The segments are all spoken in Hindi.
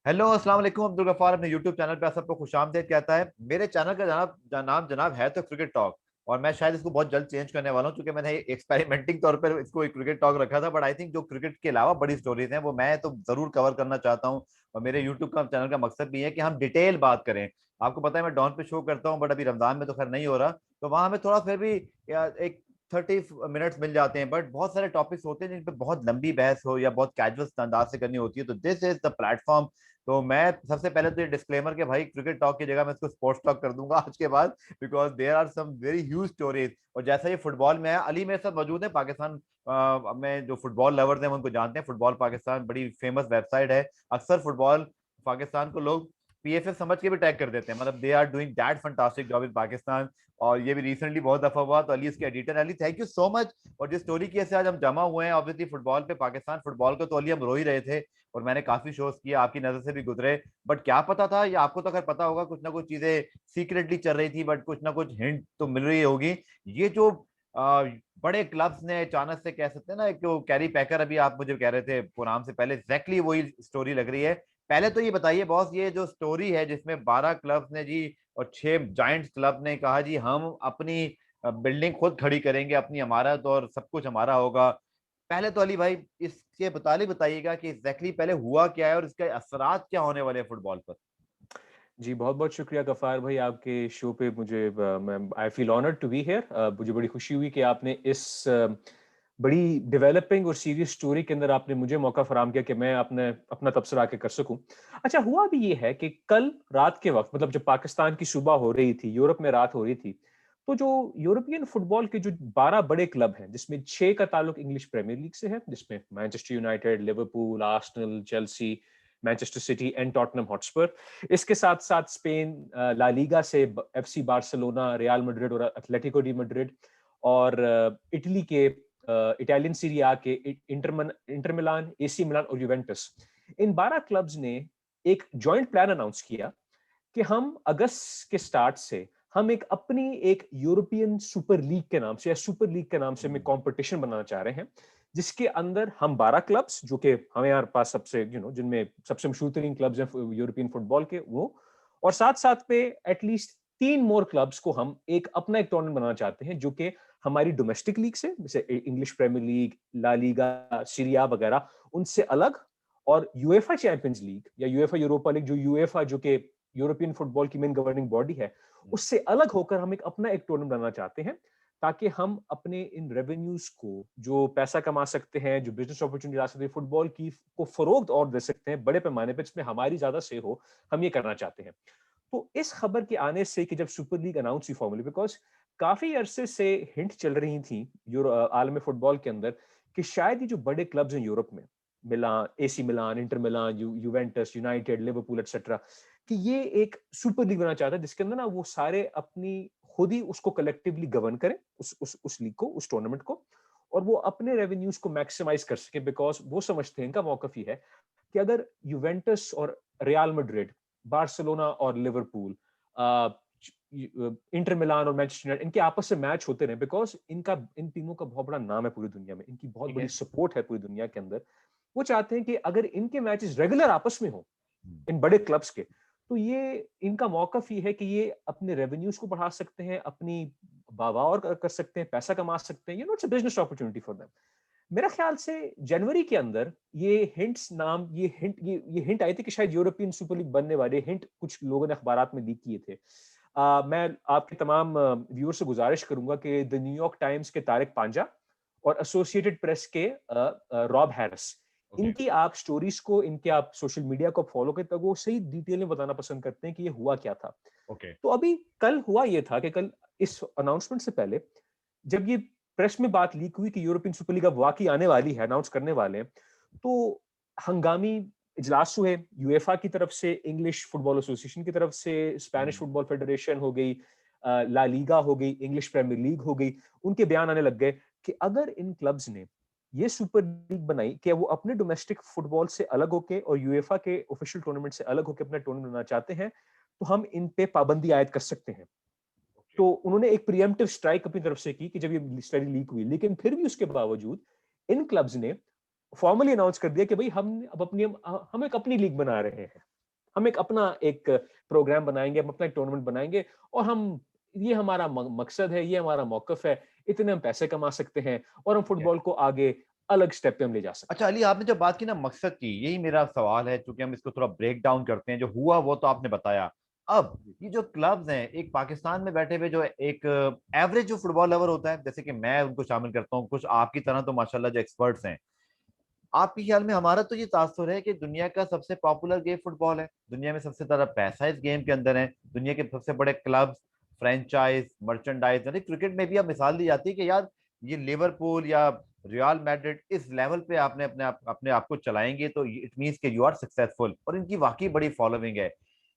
हेलो, अस्सलाम वालेकुम। अब्दुल गफ्फार अपने यूट्यूब चैनल पे आप सबको खुशामदीद कहता है। मेरे चैनल का नाम जनाब है तो क्रिकेट टॉक, और मैं शायद इसको बहुत जल्द चेंज करने वाला हूँ, क्योंकि मैंने एक्सपेरिमेंटिंग तौर पर इसको एक क्रिकेट टॉक रखा था। बट आई थिंक जो क्रिकेट के अलावा बड़ी स्टोरीज हैं वो मैं तो जरूर कवर करना चाहता हूँ। और मेरे यूट्यूब का चैनल का मकसद भी है कि हम डिटेल बात करें। आपको पता है मैं डॉन पे शो करता हूँ, बट अभी रमजान में तो खैर नहीं हो रहा, तो वहां हमें थोड़ा फिर भी एक 30 मिनट्स मिल जाते हैं। बट बहुत सारे टॉपिक्स होते हैं जिन पे बहुत लंबी बहस हो या बहुत कैजुअल अंदाज से करनी होती है, तो दिस इज द प्लेटफॉर्म। तो मैं सबसे पहले तो ये डिस्क्लेमर के भाई क्रिकेट टॉक की जगह मैं इसको स्पोर्ट्स टॉक कर दूंगा आज के बाद, because there are some very huge stories. और जैसा ये फुटबॉल में है, अली मेरे साथ मौजूद है पाकिस्तान में, जो फुटबॉल लवर्स हैं वो उनको जानते हैं। फुटबॉल पाकिस्तान बड़ी फेमस वेबसाइट है। अक्सर फुटबॉल पाकिस्तान को लोग पीएफएफ समझ के भी टैग कर देते हैं, मतलब they are doing that fantastic job in Pakistan. और ये भी रिसेंटली बहुत दफा हुआ। तो अली इसके editor, Ali thank you so much. और जिस स्टोरी की से आज हम जमा हुए हैं, ऑब्वियसली फुटबॉल पे, पाकिस्तान फुटबॉल को, तो अली हम रो ही रहे थे। और मैंने काफी शोज किए, आपकी नजर से भी गुजरे। बट क्या पता था, या आपको तो खैर पता होगा, कुछ ना कुछ चीजें सीक्रेटली चल रही थी, बट कुछ ना कुछ हिंट तो मिल रही होगी। ये जो आ, बड़े क्लब्स ने अचानक से, कह सकते हैं ना, एक जो कैरी पैकर अभी आप मुझे कह रहे थे प्रोग्राम से पहले, एग्जैक्टली वही स्टोरी लग रही है। पहले तो ये बताइए बॉस, ये जो स्टोरी है जिसमें 12 क्लब्स ने जी और 6 जाइंट्स क्लब ने कहा जी हम अपनी बिल्डिंग खुद खड़ी करेंगे, अपनी इमारत, और सब कुछ हमारा होगा। पहले तो अली भाई इसके बताइएगा कि एग्जैक्टली पहले हुआ क्या है और इसके असरात क्या होने वाले हैं फुटबॉल पर। जी, बहुत-बहुत शुक्रिया गफ़ार भाई आपके शो पे मुझे मैं I feel honoured to be here. मुझे बड़ी खुशी हुई कि आपने इस बड़ी डेवलपिंग और सीरियस स्टोरी के अंदर आपने मुझे मौका फ़राहम किया कि मैं अपने अपना तबसरा आके कर सकूँ। अच्छा, हुआ भी ये है कि कल रात के वक़्त, मतलब जब पाकिस्तान की सुबह हो रही थी, यूरोप में रात हो रही थी, तो जो यूरोपियन फुटबॉल के जो 12 बड़े क्लब हैं, जिसमें 6 का ताल्लुक इंग्लिश प्रीमियर लीग से है, जिसमें Manchester United, Liverpool, Arsenal, Chelsea, Manchester city and Tottenham Hotspur. इसके साथ-साथ स्पेन ला लीगा से एफसी बार्सिलोना, रियल मैड्रिड और एटलेटिको डी मैड्रिड, और इटली के इटालियन सीरी आ के इंटर मिलान, एसी मिलान और यूवेंटस। इन 12 क्लब्स ने एक जॉइंट प्लान अनाउंस किया कि हम अगस्त के स्टार्ट से हम एक अपनी एक यूरोपियन सुपर लीग के नाम से या सुपर लीग के नाम से हम कंपटीशन बनाना चाह रहे हैं, जिसके अंदर हम 12 क्लब्स, जो कि हमें यार पास सबसे जिनमें सबसे मशहूर तरीन क्लब्स हैं यूरोपियन फुटबॉल के, वो, और साथ साथ पे एटलीस्ट 3 मोर क्लब्स को हम एक अपना एक टूर्नामेंट बनाना चाहते हैं, जो कि हमारी डोमेस्टिक लीग से, जैसे English Premier League, La Liga, Serie वगैरह, उनसे अलग, और यूएफा चैंपियंस लीग या यूएफा यूरोपा लीग, जो यूएफा जो कि यूरोपियन फुटबॉल की मेन गवर्निंग बॉडी है, उससे अलग होकर हम एक अपना एक टूर्नामेंट बनाना चाहते हैं, ताकि हम अपने इन रेवेन्यूज को, जो पैसा कमा सकते हैं, जो बिजनेस अपॉर्चुनिटी ला सकते हैं, फुटबॉल की को फरोख्त और दे सकते हैं बड़े पैमाने पर, जिसमें हमारी ज्यादा से हो, हम ये करना चाहते हैं। तो इस खबर के आने से कि जब सुपर लीग अनाउंस हुई फॉर्मली, बिकॉज काफी अरसे से हिंट चल रही थी आलम फुटबॉल के अंदर कि शायद ये जो बड़े क्लब्स हैं यूरोप में, Milan, AC Milan, Inter Milan, Juventus, United, Liverpool etcetera, कि ये एक सुपर लीग बनाना चाहता है, जिसके अंदर ना वो सारे अपनी खुद ही उसको कलेक्टिवली गवर्न करें, उस लीग को, उस टूर्नामेंट को, और वो अपने रेवेन्यूज को मैक्सिमाइज कर सके, बिकॉज वो समझते हैं, इनका मौकफ ही है कि अगर यूवेंटस और रियल मैड्रिड, बार्सिलोना और लिवरपूल, इंटर मिलान और मैनचेस्टर यूनाइटेड, इनके आपस से मैच होते रहे, बिकॉज इनका, इन टीमों का बहुत बड़ा नाम है पूरी दुनिया में, इनकी बहुत ठीक बड़ी है। सपोर्ट है पूरी दुनिया के अंदर। वो चाहते हैं कि अगर इनके मैचेस रेगुलर आपस में हो, इन बड़े क्लब्स के, तो ये इनका मौकफ ही है कि ये अपने रेवेन्यूज को बढ़ा सकते हैं, अपनी वाह और कर सकते हैं, पैसा कमा सकते हैं, it's a business opportunity for them. मेरा ख्याल से जनवरी के अंदर ये हिंट आई थी कि शायद यूरोपियन सुपर लीग बनने वाले, हिंट कुछ लोगों ने अखबारात में लीक किए थे। मैं आपके तमाम व्यूअर से गुजारिश करूंगा कि द न्यूयॉर्क टाइम्स के तारिक पांजा और एसोसिएटेड प्रेस के रॉब हैरिस, ओके। इनकी आप स्टोरीज को, इनके आप सोशल मीडिया को फॉलो करते, तो वो सही डिटेल में बताना पसंद करते हैं कि ये हुआ क्या था। ओके। तो अभी कल हुआ ये था कि कल इस अनाउंसमेंट से पहले, जब ये प्रेस में बात लीक हुई कि यूरोपियन सुपर लीग अब वाकई आने वाली है, अनाउंस करने वाले हैं, तो हंगामी इजलास हुए यूएफा की तरफ से, इंग्लिश फुटबॉल एसोसिएशन की तरफ से, स्पेनिश फुटबॉल फेडरेशन हो गई, ला लीगा हो गई, इंग्लिश प्रीमियर लीग हो गई, उनके बयान आने लग गए कि अगर इन क्लब्स ने ये सुपर लीग बनाई कि वो अपने डोमेस्टिक फुटबॉल से अलग होके और यूएफा के ऑफिशियल टूर्नामेंट से अलग होके अपना टूर्नामेंट बनाना चाहते हैं, तो हम इन पे पाबंदी आयद कर सकते हैं। ओके। तो उन्होंने एक प्रीएम्प्टिव स्ट्राइक अपनी तरफ से की कि जब ये स्टडी लीक हुई, लेकिन फिर भी उसके बावजूद इन क्लब्स ने फॉर्मली अनाउंस कर दिया कि भाई हम अब अपनी हम एक अपनी लीग बना रहे हैं। हम एक अपना एक प्रोग्राम बनाएंगे, हम अपना एक टूर्नामेंट बनाएंगे और हम ये हमारा मकसद है, ये हमारा मौकफ है, इतने हम पैसे कमा सकते हैं और हम फुटबॉल को आगे अलग स्टेप पे हम ले जा सकते अच्छा हैं। अली, आपने जो बात की ना मकसद की, यही मेरा सवाल है, क्योंकि हम इसको थोड़ा ब्रेक डाउन करते हैं। जो हुआ वो तो आपने बताया। अब जी, ये जो क्लब्स हैं, एक पाकिस्तान में बैठे हुए जो एक एवरेज जो फुटबॉल लवर होता है, जैसे कि मैं उनको शामिल करता हूँ, कुछ आपकी तरह तो माशाल्लाह जो एक्सपर्ट्स हैं, आपके ख्याल में हमारा तो ये तासुर है कि दुनिया का सबसे पॉपुलर गेम फुटबॉल है, दुनिया में सबसे ज्यादा पैसा इस गेम के अंदर है, दुनिया के सबसे बड़े क्लब्स, फ्रेंचाइज, मर्चेंडाइज, यानी क्रिकेट में भी अब मिसाल दी जाती है कि यार ये लिवरपूल या रियल मैड्रिड इस लेवल पे आपने अपने आप को चलाएंगे तो इट मींस कि यू आर सक्सेसफुल, और इनकी वाकई बड़ी फॉलोइंग है।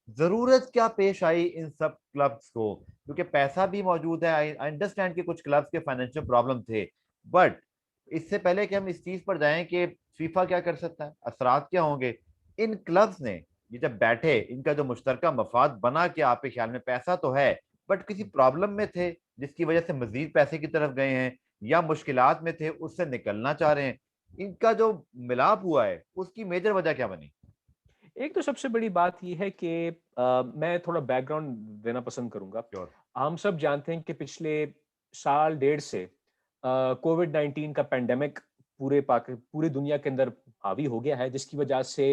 जरूरत क्या पेश आई इन सब क्लब्स को, क्योंकि पैसा भी मौजूद है। आई अंडरस्टैंड कि कुछ क्लब्स के फाइनेंशियल प्रॉब्लम थे, बट इससे पहले कि हम इस चीज पर जाएं कि फीफा क्या कर सकता है, असरात क्या होंगे, इन क्लब्स ने ये जब बैठे, इनका जो मुश्तरका मफाद बना, कि आपके ख्याल में पैसा तो है बट किसी प्रॉब्लम में थे जिसकी वजह से मजीद पैसे की तरफ गए हैं, या मुश्किलात में थे उससे निकलना चाह रहे हैं, इनका जो मिलाप हुआ है उसकी मेजर वजह क्या बनी? एक तो सबसे बड़ी बात ये है कि मैं थोड़ा बैकग्राउंड देना पसंद करूंगा। श्योर। हम सब जानते हैं कि पिछले साल डेढ़ से कोविड 19 का पेंडेमिक पूरे दुनिया के अंदर हावी हो गया है, जिसकी वजह से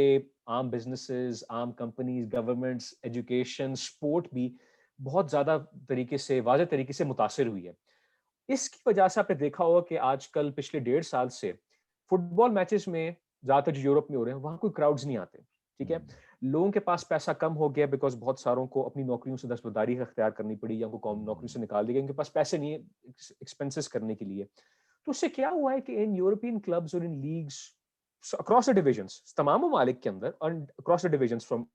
आम बिजनेसेस, आम कंपनीज, गवर्नमेंट्स, एजुकेशन, स्पोर्ट भी बहुत ज्यादा तरीके से, वाज़ेह तरीके से मुतासिर हुई है। इसकी वजह से आपने देखा होगा कि आजकल पिछले डेढ़ साल से फुटबॉल मैचेस में, ज्यादातर जो यूरोप में हो रहे हैं, वहां कोई क्राउड्स नहीं आते। ठीक है, लोगों के पास पैसा कम हो गया बिकॉज बहुत सारों को अपनी नौकरियों से दस्तबरदारी अख्तियार करनी पड़ी या उनको नौकरी से निकाल दिया गया, उनके पास पैसे नहीं है एक्सपेंसेस करने के लिए। तो उससे क्या हुआ है कि इन यूरोपियन क्लब्स और इन लीग्स अक्रॉस द डिविजन्स, तमाम ममालिक के अंदर और across the divisions, from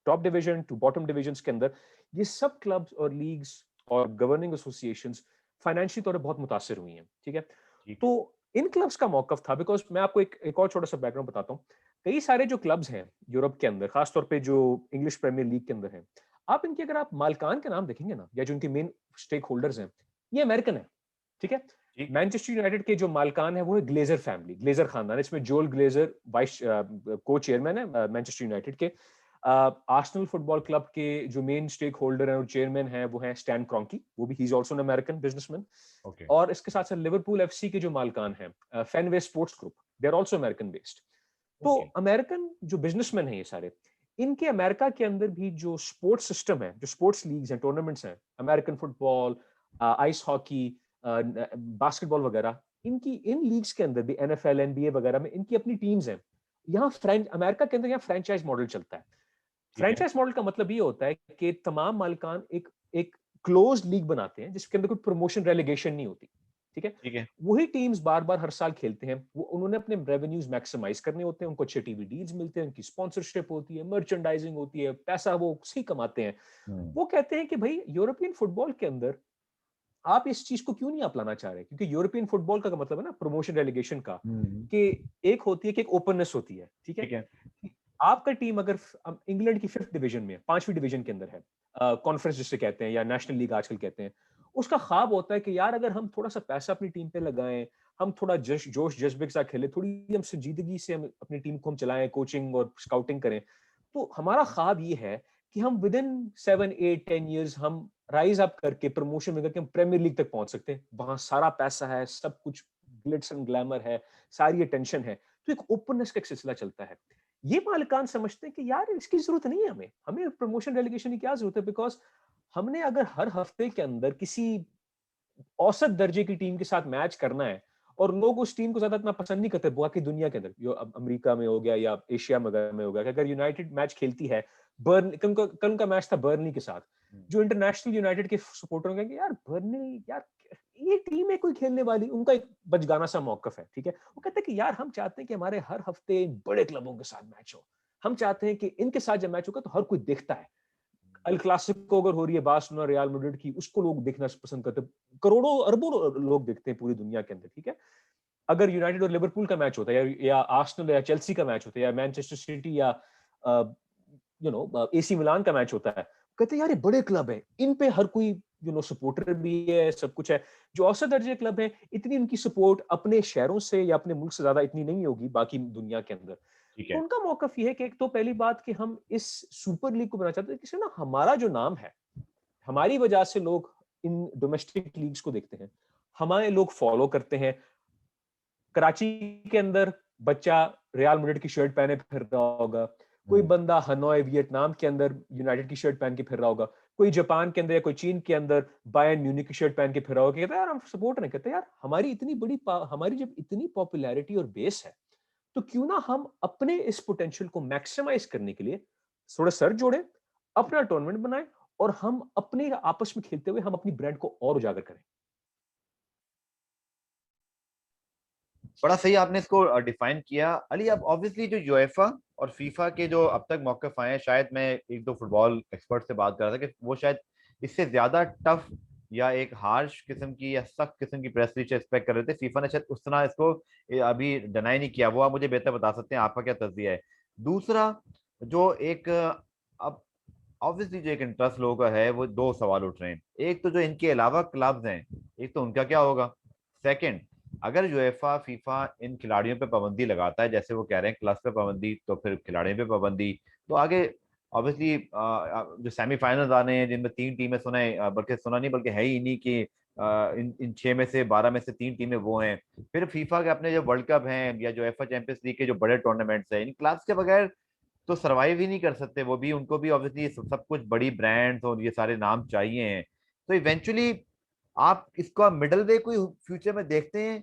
top division to bottom divisions के अंदर, ये सब क्लब्स और लीग्स और गवर्निंग एसोसिएशंस फाइनेंशियली तौर पर बहुत मुतासिर हुई हैं। ठीक है, ठीक तो है। इन क्लब्स का मौकफ था, बिकॉज मैं आपको एक और छोटा सा बैकग्राउंड बताता हूँ। कई सारे जो क्लब्स हैं यूरोप के अंदर, खासतौर पे जो इंग्लिश प्रीमियर लीग के अंदर हैं, आप इनके अगर आप मालकान के नाम देखेंगे ना, या जो इनके मेन स्टेक होल्डर्स हैं, ये अमेरिकन है। ठीक है, ठीक है। मैनचेस्टर यूनाइटेड के जो मालकान है वो है ग्लेजर फैमिली, ग्लेजर खानदान। इसमें जोल ग्लेजर वाइस को चेयरमैन है मैनचेस्टर यूनाइटेड के। आर्सेनल फुटबॉल क्लब के जो मेन स्टेक होल्डर है और चेयरमैन है वो है स्टैन क्रॉन्की, वो भी he is also an American businessman. Okay. और इसके साथ साथ लिवरपूल एफसी के जो मालकान हैं, Fenway Sports Group, they are also American based. तो ओके। अमेरिकन जो बिजनेसमैन हैं ये सारे, इनके अमेरिका के अंदर भी जो स्पोर्ट्स सिस्टम है, जो स्पोर्ट्स लीग्स हैं, टूर्नामेंट्स हैं, American football, ice hockey, basketball वगैरह, इनकी इन लीग्स के अंदर भी, एनएफएल, एनबीए वगैरह में इनकी अपनी टीम्स हैं। यहाँ अमेरिका के अंदर यहाँ फ्रेंचाइज मॉडल चलता है। ठीक है। फ्रेंचाइज मॉडल का मतलब ये होता है कि तमाम मालिकान एक एक क्लोज्ड लीग बनाते हैं जिसके अंदर कोई प्रमोशन रेलीगेशन नहीं होती। ठीक है, ठीक है। वही टीम्स बार बार हर साल खेलते हैं, वो उन्होंने अपने रेवेन्यूज मैक्सिमाइज करने होते हैं, उनको अच्छे टीवी डील्स मिलते हैं, उनकी स्पॉन्सरशिप होती है, मर्चेंडाइजिंग होती है, पैसा वो सही कमाते हैं। हम्म। वो कहते हैं कि भाई यूरोपियन फुटबॉल के अंदर आप इस चीज को क्यों नहीं अपनाना चाह रहे, क्योंकि यूरोपियन फुटबॉल का मतलब है ना प्रमोशन रेलीगेशन का, हम्म। कि एक होती है कि एक ओपननेस होती है। ठीक है, ठीक है। कि आपका टीम अगर इंग्लैंड की 5th डिवीजन में, 5वीं डिवीजन के अंदर है, कॉन्फ्रेंस जिसे कहते हैं या नेशनल लीग आजकल कहते हैं, उसका ख्वाब होता है कि यार अगर हम थोड़ा सा पैसा अपनी टीम पे लगाएं, हम थोड़ा जोश जज्बे के साथ खेलें, थोड़ी हम संजीदगी से हम अपनी टीम को हम चलाएं, कोचिंग और स्काउटिंग करें, तो हमारा ख्वाब ये है कि हम विद इन 7 8 10 ईयर्स हम राइज अप करके प्रमोशन में करके हम प्रीमियर लीग तक पहुंच सकते हैं। वहां सारा पैसा है, सब कुछ ग्लिट्स एंड ग्लैमर है, सारी अटेंशन है, तो एक ओपननेस का एक सिलसिला चलता है। ये मालिकान समझते हैं कि यार इसकी जरूरत नहीं है, हमें हमें प्रमोशन रेलीगेशन की क्या जरूरत है, बिकॉज हमने अगर हर हफ्ते के अंदर किसी औसत दर्जे की टीम के साथ मैच करना है, और लोग उस टीम को ज्यादा इतना पसंद नहीं करते बाकी दुनिया के अंदर, जो अब अमेरिका में हो गया या एशिया में हो गया, कि अगर यूनाइटेड मैच खेलती है, बर्न कल का मैच था बर्नली के साथ, जो इंटरनेशनल यूनाइटेड के सपोर्टर कहेंगे यार बर्नली, यार ये टीम है कोई खेलने वाली, उनका एक बचगाना सा मौकफ है। ठीक है, वो कहते हैं कि यार हम चाहते हैं कि हमारे हर हफ्ते बड़े क्लबों के साथ मैच हो, हम चाहते हैं कि इनके साथ जब मैच होगा तो हर कोई देखता है। अल क्लासिको अगर हो रही है बार्सिलोना रियल मैड्रिड की, उसको लोग देखना पसंद करते हैं, करोड़ों अरबों लोग देखते हैं पूरी दुनिया के अंदर। ठीक है, अगर यूनाइटेड और लिवरपूल का मैच होता है, या आर्सेनल या चेल्सी का मैच होता है, या मैनचेस्टर सिटी या एसी मिलान का मैच होता है, कहते हैं यार ये बड़े क्लब है, इन पे हर कोई सपोर्टर भी है, सब कुछ है। जो औसत दर्जे क्लब है, इतनी उनकी सपोर्ट अपने शहरों से या अपने मुल्क से ज्यादा इतनी नहीं होगी बाकी दुनिया के अंदर। ठीक तो है। उनका मौकफ ये है कि एक तो पहली बात कि हम इस सुपर लीग को बनाना चाहते हैं, किसी ना हमारा जो नाम है, हमारी वजह से लोग इन डोमेस्टिक लीग्स को देखते हैं, हमारे लोग फॉलो करते हैं। कराची के अंदर बच्चा रियल मैड्रिड की शर्ट पहने फिर रहा होगा, कोई बंदा हनोई वियतनाम के अंदर यूनाइटेड की शर्ट पहन के फिर रहा होगा, कोई जापान के अंदर या कोई चीन के अंदर बायर्न म्यूनिख की शर्ट पहन के फिर रहा होगा। कहता है यार हम सपोर्ट नहीं करते, यार हमारी इतनी हमारी जब इतनी पॉपुलैरिटी और बेस है, तो क्यों ना हम अपने इस पोटेंशियल को मैक्सिमाइज करने के लिए थोड़ा सर जोड़ें, अपना टूर्नामेंट बनाएं और हम अपने आपस में खेलते हुए हम अपनी ब्रांड को और उजागर करें। बड़ा सही आपने इसको डिफाइन किया अली। अब ऑब्वियसली जो यूएफा और फीफा के जो अब तक मौकफ आए हैं, शायद मैं एक दो फुटबॉल एक्सपर्ट से बात कर रहा था कि वो शायद इससे ज्यादा टफ या एक हार्श किस्म की या सख्त किस्म की प्रेस रिलीज एक्सपेक्ट कर रहे थे। फीफा ने शायद उस तरह इसको अभी डिनाई नहीं किया। वो आप मुझे बेहतर बता सकते हैं, आपका क्या तज्जिया है। दूसरा जो एक अब ऑब्वियसली जो एक इंटरेस्ट लोगों का है, वो दो सवाल उठ रहे हैं। एक तो जो इनके अलावा क्लब्स हैं, एक तो उनका क्या होगा। सेकंड, अगर यूएफा फीफा इन खिलाड़ियों पे पाबंदी लगाता है, जैसे वो कह रहे हैं क्लब्स पे पाबंदी, तो फिर खिलाड़ियों पे पाबंदी, तो आगे ऑब्वियसली जो सेमीफाइनल्स आने हैं जिनमें तीन टीमें सुना, बल्कि सुना नहीं बल्कि है ही नहीं कि इन 6 में से 12 में से 3 टीमें वो हैं। फिर फीफा के अपने जो वर्ल्ड कप हैं या जो एफए चैंपियंस लीग के जो बड़े टूर्नामेंट्स हैं, इन क्लब्स के बगैर तो सरवाइव ही नहीं कर सकते वो भी। उनको भी ऑब्वियसली सब कुछ बड़ी ब्रांड्स और ये सारे नाम चाहिए हैं। तो इवेंचुअली आप इसका मिडल वे कोई फ्यूचर में देखते हैं।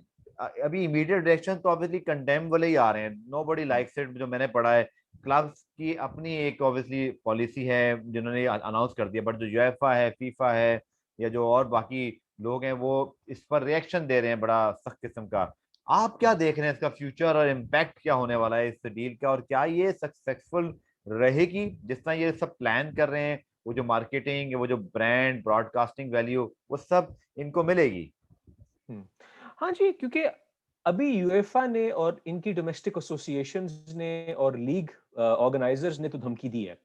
अभी इमीडिएट डायरेक्शन तो ऑब्वियसली कंडेम वाले ही आ रहे हैं, नो बडी लाइक्स इट, जो मैंने पढ़ा है। क्लब्स की अपनी एक ऑब्वियसली पॉलिसी है जिन्होंने अनाउंस कर दिया, बट जो यूएफा है, फीफा है, या जो और बाकी लोग हैं, वो इस पर रिएक्शन दे रहे हैं बड़ा सख्त किस्म का। आप क्या देख रहे हैं इसका फ्यूचर और इम्पैक्ट क्या होने वाला है इस डील का, और क्या ये सक्सेसफुल रहेगी जिस तरह ये सब प्लान कर रहे हैं। वो जो मार्केटिंग, वो जो ब्रांड ब्रॉडकास्टिंग वैल्यू, वो सब इनको मिलेगी। हम्म। हाँ जी, क्योंकि अभी यूएफा ने और इनकी डोमेस्टिक एसोसिएशंस ने और लीग ऑर्गेनाइजर्स ने तो धमकी दी है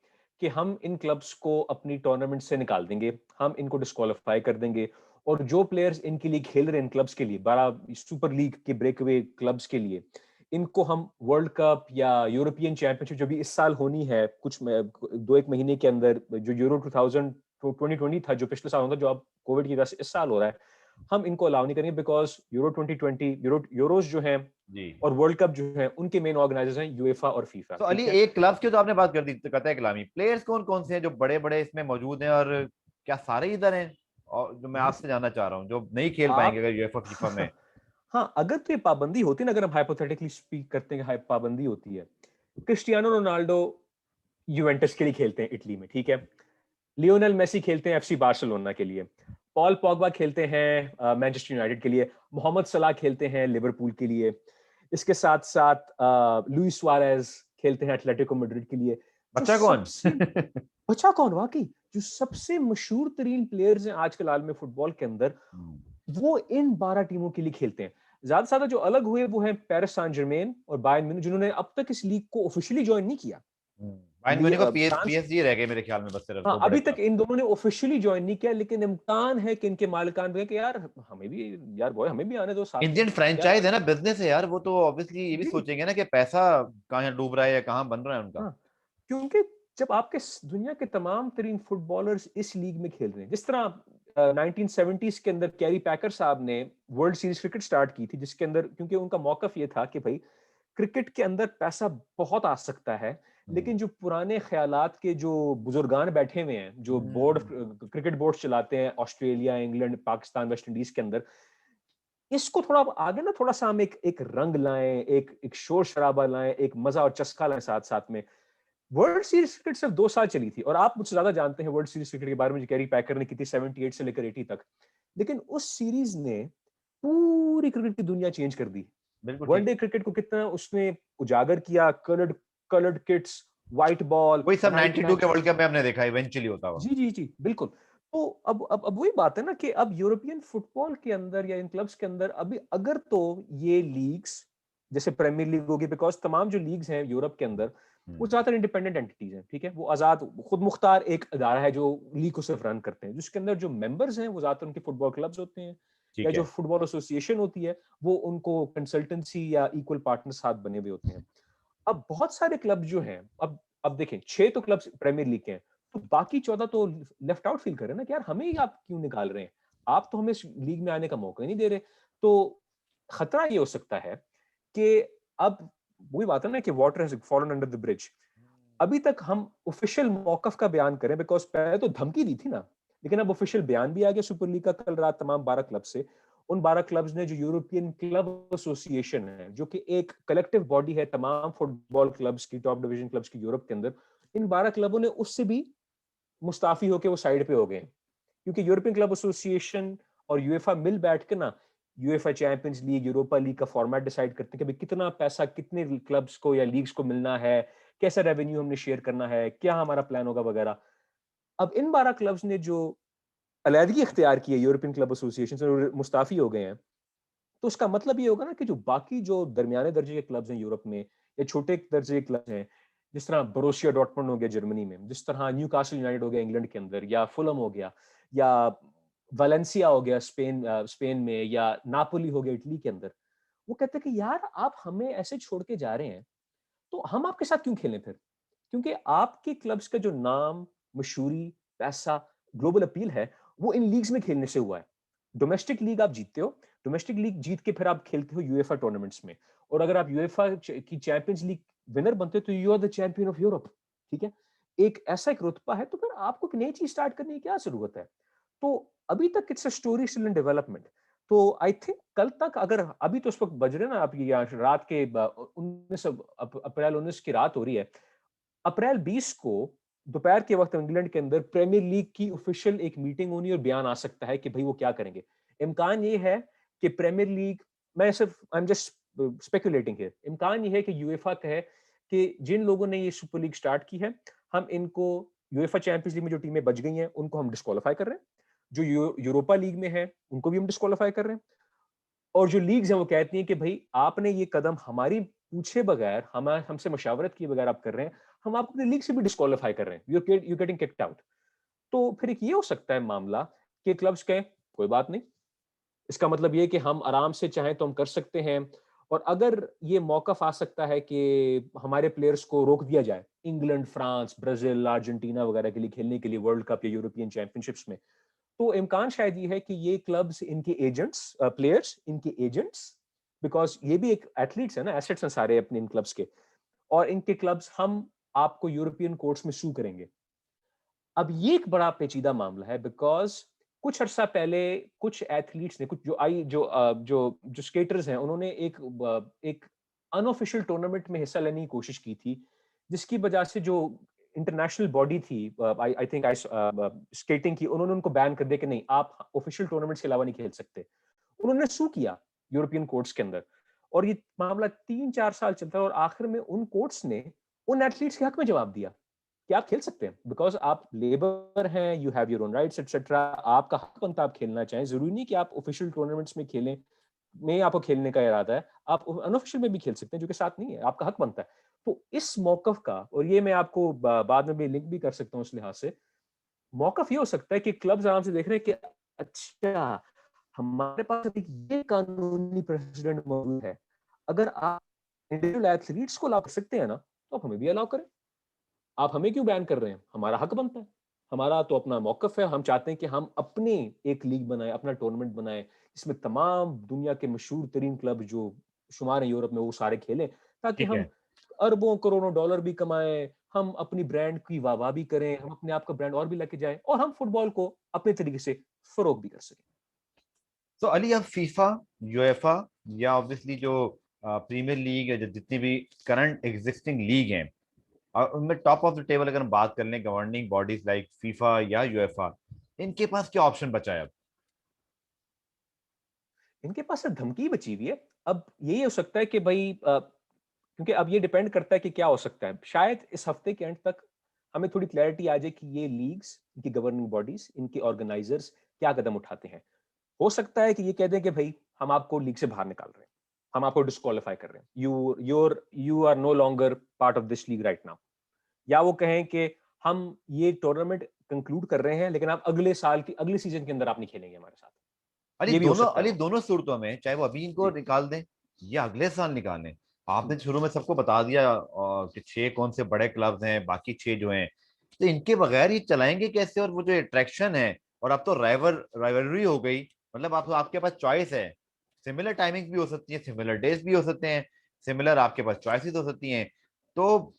कि हम इन क्लब्स को अपनी टूर्नामेंट से निकाल देंगे, हम इनको डिस्क्वालीफाई कर देंगे, और जो प्लेयर्स इनके लिए खेल रहे हैं इन क्लब्स के लिए, 12 सुपर लीग के ब्रेकअवे क्लब्स के लिए, इनको हम वर्ल्ड कप या यूरोपियन चैंपियनशिप जो भी इस साल होनी है, कुछ 2 एक महीने के अंदर, जो यूरो 2020 था जो पिछले साल होता, जो अब कोविड की वजह से इस साल हो रहा है, हम इनको अलाउ नहीं करेंगे, बिकॉज यूरो 2020 यूरोज जो हैं जी। और वर्ल्ड कप जो है, उनके मेन ऑर्गेनाइजर्स हैं यूएफा और फीफा। तो अली, ठीक है। एक क्लब्स की तो आपने बात कर दी, तो कहता है कलामी प्लेयर्स कौन कौन से हैं जो बड़े बड़े इसमें मौजूद हैं, और क्या सारे इधर हैं? और जो मैं आपसे जानना चाह रहा हूँ, जो नहीं खेल पाएंगे आप अगर यूएफा फीफा में। हाँ, अगर तो ये पाबंदी होती ना, अगर हम हाइपोथेटिकली स्पीक करते हैं, पाबंदी होती है, क्रिस्टियानो रोनाल्डो यूवेंटस के लिए खेलते हैं इटली में, ठीक है, लियोनेल मेसी खेलते हैं एफसी बार्सिलोना के लिए, पॉल पॉगबा खेलते हैं मैनचेस्टर यूनाइटेड के लिए, मोहम्मद सलाह खेलते हैं लिवरपूल के लिए, इसके साथ साथ लुइस सुआरेज खेलते हैं एटलेटिको मैड्रिड के लिए। जो बच्चा कौन? सबसे बचा कौन वाकई, जो सबसे मशहूर तरीन प्लेयर्स हैं आजकल आलमी फुटबॉल के अंदर, वो इन 12 टीमों के लिए खेलते हैं। ज्यादा से ज्यादा जो अलग हुए वो हैं पेरिस सैन जर्मेन और बायर्न म्यूनिख, जिन्होंने अब तक इस लीग को ऑफिशियली ज्वाइन नहीं किया। बायर्न म्यूनिख को फ्रांस, पीएसजी रह गए मेरे ख्याल में, बस सिर्फ हाँ, दो बड़े अभी तक क्लब। इन दोनों ने ऑफिशियली ज्वाइन नहीं किया, लेकिन इम्कान है कि इनके मालिकान भी कि यार हमें भी, यार बॉय हमें भी आने दो साथ में इंडियन यार। फ्रेंचाइज है ना, बिजनेस है यार, वो तो ऑब्वियसली ये भी जी, सोचेंगे ना कि पैसा कहाँ डूब रहा है या कहाँ बन रहा है उनका। हाँ, क्योंकि जब आपके दुनिया के तमाम तरीन फुटबॉलर्स इस लीग में खेल रहे हैं, जिस तरह 1970s के अंदर कैरी पैकर साहब ने वर्ल्ड सीरीज क्रिकेट स्टार्ट की थी, जिसके अंदर, क्योंकि उनका मौकफ ये था कि भाई क्रिकेट के अंदर पैसा बहुत आ सकता है, हम्म। लेकिन जो पुराने ख्यालात के जो बुजुर्गान बैठे हुए हैं, जो बोर्ड हम्म। क्रिकेट बोर्ड चलाते हैं Australia, England, Pakistan, West Indies के अंदर, इसको थोड़ा आगे ना, थोड़ा सा हम एक एक रंग लाएं, एक एक शोर शराबा लाएं, एक मजा और चस्का लाएं साथ साथ में। वर्ल्ड सीरीज क्रिकेट सिर्फ 2 साल चली थी, और आप मुझसे ज्यादा जानते हैं वर्ल्ड सीरीज क्रिकेट के बारे में, जो कैरी पैकर ने की थी 78 से लेकर 80 तक, लेकिन उस सीरीज ने पूरी क्रिकेट की दुनिया चेंज कर दी। बिल्कुल ठीक। वनडे क्रिकेट को कितना उसने उजागर किया, coloured coloured kits, white ball, वही सब नाइट 92 के मैच। वर्ल्ड कप में हमने देखा इवेंचुअली होता हुआ। जी जी जी, बिल्कुल। तो अब वही बात है ना कि अब यूरोपियन फुटबॉल के अंदर या इन क्लब्स के अंदर अभी अगर तो ये लीग्स जैसे प्रीमियर लीग होगी, बिकॉज तमाम जो लीग्स हैं यूरोप के अंदर वो हम्म। ज्यादातर इंडिपेंडेंट एंटिटीज हैं, ठीक है, वो आजाद खुद मुख्तार एक अदारा है जो लीग को सिर्फ रन करते हैं, जिसके अंदर जो मेंबर्स हैं वो ज्यादातर उनके फुटबॉल क्लब्स होते हैं, या ठीक जो है। फुटबॉल एसोसिएशन होती है वो उनको कंसल्टेंसी या इक्वल पार्टनर साथ बने हुए होते हैं। अब बहुत सारे क्लब जो हैं, अब देखें 6 तो क्लब्स प्रीमियर लीग के हैं, तो बाकी 14 तो लेफ्ट आउट फील कर रहे हैं ना कि यार हमें ही आप क्यों निकाल रहे हैं? आप तो हमें इस लीग में आने का मौका ही नहीं दे रहे। तो खतरा ये हो सकता है कि अब वही बात है ना कि water has fallen under the bridge. अभी तक हम ऑफिशियल मौकफ का बयान करें, बिकॉज़ पहले तो धमकी दी थी ना, लेकिन अब ऑफिशियल बयान भी आ गया सुपर लीग का कल रात तमाम 12 क्लब से। उन 12 क्लब्स ने, जो यूरोपियन क्लब एसोसिएशन है, जो कि एक कलेक्टिव बॉडी है तमाम फुटबॉल क्लब्स की, टॉप डिवीजन क्लब्स की यूरोप के अंदर, इन 12 क्लबों ने उससे भी मुस्ताफी होके वो साइड पे हो गए। क्योंकि यूरोपियन क्लब एसोसिएशन और यूएफए मिल बैठ के ना UEFA champions league, Europa league का फॉर्मेट डिसाइड करते हैं कि भाई कितना पैसा कितने क्लब्स को या लीग्स को मिलना है, कैसा रेवेन्यू हमने शेयर करना है, क्या हमारा प्लान होगा वगैरह। अब इन 12 क्लब्स ने जो अलहदगी इख्तियार की है यूरोपियन क्लब एसोसिएशन से और मुस्ताफी हो गए हैं, तो उसका मतलब ये होगा ना कि जो बाकी जो दरमियाने दर्जे के क्लब्स हैं यूरोप में, या छोटे दर्जे के क्लब्स हैं, जिस तरह बोरुसिया डॉर्टमुंड हो गया जर्मनी में, जिस तरह न्यूकासल यूनाइटेड हो गया इंग्लैंड के अंदर, या फुलहम हो गया, या वालेंसिया हो गया स्पेन में, या नापोली हो गया इटली के अंदर, वो कहते हैं कि यार आप हमें ऐसे छोड़ के जा रहे हैं, तो हम आपके साथ क्यों खेलें फिर? क्योंकि आपके क्लब्स का जो नाम, मशहूरी, पैसा, ग्लोबल अपील है, वो इन लीग्स में खेलने से हुआ है। डोमेस्टिक लीग आप जीतते हो, डोमेस्टिक लीग जीत के फिर आप खेलते हो यूएफए टूर्नामेंट्स में, और अगर आप यूएफए की चैंपियंस लीग विनर बनते हो तो you are the champion of Europe. ठीक है? एक ऐसा एक रुतबा है, तो फिर आपको एक नई चीज स्टार्ट करने की क्या जरूरत है? तो अभी तक it's a story still in development. तो आई थिंक कल तक, अगर अभी तो उस वक्त बज रहे ना, आप ये रात के 19 अप्रैल 19 की रात हो रही है, अप्रैल 20 को दोपहर के वक्त इंग्लैंड के अंदर प्रीमियर लीग की ऑफिशियल एक मीटिंग होनी और बयान आ सकता है कि भाई वो क्या करेंगे। इम्कान ये है कि प्रीमियर लीग, मैं सिर्फ I am just speculating here, इम्कान ये है कि यूएफए कहे कि जिन लोगों ने ये सुपर लीग स्टार्ट की है, हम इनको यूएफए चैंपियंस लीग में जो टीमें बच गई हैं उनको हम डिस्क्वालीफाई कर रहे हैं, जो यूरोपा लीग में है उनको भी हम डिस्क्वालीफाई कर रहे हैं, और जो लीग्स हैं वो कहती हैं कि भाई आपने ये कदम हमारी पूछे बगैर, हमसे मशावरत किए बगैर आप कर रहे हैं, हम आपको अपनी लीग से भी डिस्क्वालीफाई कर रहे हैं, यू गेटिंग किक्ड आउट। तो फिर एक ये हो सकता है मामला कि क्लब्स कहें कोई बात नहीं, इसका मतलब ये है कि हम आराम से चाहें तो हम कर सकते हैं, और अगर ये मौकफ आ सकता है कि हमारे प्लेयर्स को रोक दिया जाए इंग्लैंड, फ्रांस, ब्राजील, अर्जेंटीना वगैरह के लिए खेलने के लिए वर्ल्ड कप या यूरोपियन चैंपियनशिप्स में, तो इम्कान शायद ये है कि ये क्लब्स, इनके एजेंट्स, प्लेयर्स इनके एजेंट्स, बिकॉज ये भी एक एथलीट्स है ना, एसेट्स हैं सारे अपने इन क्लब्स के, और इनके क्लब्स हम आपको यूरोपियन कोर्ट्स में सू करेंगे। अब ये एक बड़ा पेचीदा मामला है, बिकॉज कुछ अरसा पहले कुछ एथलीट्स ने, कुछ जो स्केटर्स हैं, उन्होंने एक अनऑफिशियल टूर्नामेंट में हिस्सा लेने की कोशिश की थी, जिसकी वजह से जो इंटरनेशनल बॉडी थी, आई थिंक आई स्केटिंग की, उन्होंने उनको बैन कर दिया कि नहीं, आप ऑफिशियल टूर्नामेंट्स के अलावा नहीं खेल सकते। उन्होंने सू किया यूरोपियन कोर्ट्स के अंदर, और ये मामला 3-4 साल चलता है, और आखिर में उन कोर्ट्स ने उन एथलीट्स के हक में जवाब दिया कि आप खेल सकते हैं, बिकॉज आप लेबर हैं, you have your own rights etcetera, आपका हक बनता है आप खेलना चाहें, जरूरी नहीं कि आप ऑफिशियल टूर्नामेंट्स में खेलें, में आपको खेलने का इरादा है, आप अनऑफिशियल में भी खेल सकते हैं, जो कि साथ नहीं है, आपका हक बनता है। तो इस मौकफ का, और ये मैं आपको बाद में भी लिंक भी कर सकता हूँ उस लिहाज से, मौकफ ये हो सकता है कि क्लब्स आराम से देख रहे हैं कि अच्छा, हमारे पास अभी ये कानूनी प्रेसिडेंट मौजूद है, अगर आप इंडिविजुअल एथलीट्स को अलाउ कर सकते हैं ना, तो आप हमें भी अलाउ करें। आप हमें क्यों बैन कर रहे हैं? हमारा हक बनता है। हमारा तो अपना मौकफ है, हम चाहते हैं कि हम अपनी एक लीग बनाएं, अपना टूर्नामेंट बनाएं, इसमें तमाम दुनिया के मशहूर तरीन क्लब जो शुमार हैं यूरोप में, वो सारे खेलें, ताकि ठीक हम है। अरबों करोड़ों डॉलर भी कमाएं, हम अपनी ब्रांड की वाहवाही भी करें, हम अपने आप का ब्रांड और भी लेके जाएं, और हम फुटबॉल को अपने तरीके से फरोग भी कर सकें। तो अली, अब फीफा, यूएफा, या ऑब्वियसली जो प्रीमियर लीग है, जो जितनी भी करंट एग्जिस्टिंग लीग हैं, और उनमें टॉप ऑफ द टेबल अगर हम बात कर लें, गवर्निंग बॉडीज लाइक फीफा या यूएफा, इनके पास क्या ऑप्शन बचा है अब? इनके पास सिर्फ धमकी बची हुई है। अब यही हो सकता है कि भाई क्योंकि अब ये डिपेंड करता है कि क्या हो सकता है, शायद इस हफ्ते के एंड तक हमें थोड़ी क्लैरिटी आ जाए कि ये लीग्स, इनकी गवर्निंग बॉडीज, इनके ऑर्गेनाइजर्स क्या कदम उठाते हैं। हो सकता है कि ये कह दें कि भाई हम आपको लीग से बाहर निकाल रहे हैं, हम आपको डिस्क्वालीफाई कर रहे हैं, you are no longer part of this league right now, या वो कहें कि हम ये टूर्नामेंट कंक्लूड कर रहे हैं, लेकिन आप अगले साल की अगले सीजन के अंदर आप नहीं खेलेंगे हमारे साथ। ये भी हो सकता है अली मामला। दोनों सूरतों में, चाहे वो अभी इनको जी। निकाल दें या अगले साल निकालें, आपने शुरू में सबको बता दिया कि 6 कौन से बड़े क्लब्स हैं, बाकी 6 जो हैं, तो इनके बगैर ये चलाएंगे कैसे? और वो जो अट्रैक्शन है, और अब तो राइवलरी हो गई, मतलब आप, आपके पास चॉइस है, सिमिलर टाइमिंग्स भी हो सकती हैं, सिमिलर डेज भी हो सकते हैं, सिमिलर आपके पास चॉइसेस हो सकती हैं। तो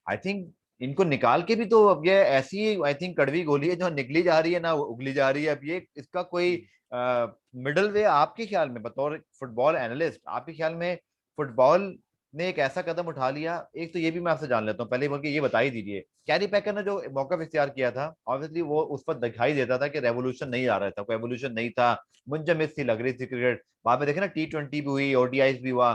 आई थिंक इनको निकाल के भी, तो अब ये ऐसी आई थिंक कड़वी गोली है जो निकली जा रही है ना उगली जा रही है। अब ये इसका कोई मिडल वे आपके ख्याल में, बतौर फुटबॉल एनालिस्ट, आपके ख्याल में फुटबॉल ने एक ऐसा कदम उठा लिया? एक तो ये भी मैं आपसे जान लेता हूँ, पहले बोल के ये बता ही दीजिए, कैरी पैकर ने जो मौका इख्तियार किया था, ऑब्वियसली वो उस पर दिखाई देता था कि रेवोल्यूशन नहीं आ रहा था, कोई एवोल्यूशन नहीं था, मुंजमद सी लग रही थी क्रिकेट। बाद में देखे ना, T20 भी हुई, ODIs भी हुआ।